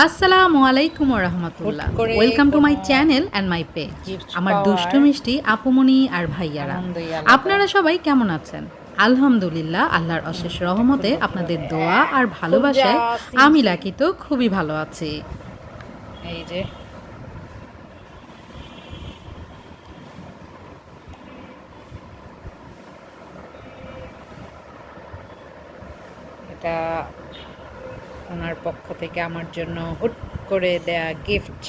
আসসালামু আলাইকুম ওয়া রাহমাতুল্লাহ। Welcome to my channel and my page. আমার দুষ্টু মিষ্টি আপুমনি আর ভাইয়ারা, আপনারা সবাই কেমন আছেন? আলহামদুলিল্লাহ, আল্লাহর অশেষ রহমতে আপনাদের দোয়া আর ভালোবাসায় আমি লাকি তো খুবই ভালো আছি। এই যে এটা ওনার পক্ষ থেকে আমার জন্য হুট করে দেয়া গিফট,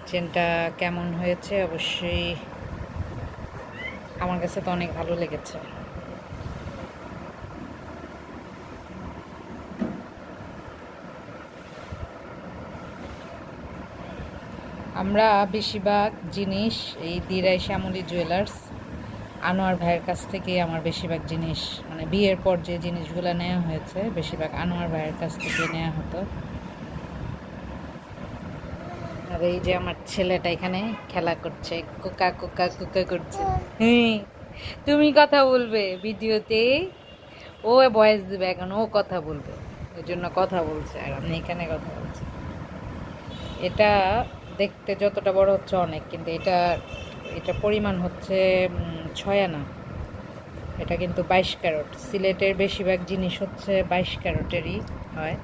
চেনটা কেমন হয়েছে অবশ্যই আমার কাছে তো অনেক ভালো লেগেছে। আমরা বেশিরভাগ জিনিস এই দিরাই শ্যামলী জুয়েলার্স আনোয়ার ভাইয়ের কাছ থেকে আমার বেশিরভাগ জিনিস, মানে বিয়ের পর যে জিনিসগুলো নেওয়া হয়েছে বেশিরভাগ আনোয়ার ভাইয়ের কাছ থেকে নেওয়া হতো। আর এই যে আমার ছেলেটা এখানে খেলা করছে, কোকা কোকা কোকা করছে। হ্যাঁ, তুমি কথা বলবে ভিডিওতে, ও ভয়েস দেবে, এখন ও কথা বলবে, ওই জন্য কথা বলছে আর আমি এখানে কথা বলছি। এটা দেখতে যতটা বড় হচ্ছে অনেক, কিন্তু এটা পরিমাণ হচ্ছে 6 আনা। এটা কিন্তু 22 ক্যারেট। সিলেটের বেশিরভাগ জিনিস হচ্ছে 22 ক্যারেটেরই হয়।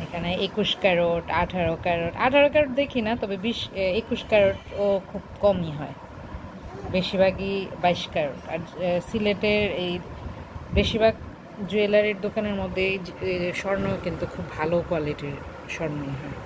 এখানে 21 ক্যারেট, 18 ক্যারেট, 18 ক্যারেট দেখি না, তবে 21 ক্যারেট ও খুব কমই হয়, বেশিরভাগই 22 ক্যারেট। আর সিলেটের এই বেশিরভাগ জুয়েলারির দোকানের মধ্যে স্বর্ণ কিন্তু খুব ভালো কোয়ালিটির স্বর্ণই হয়।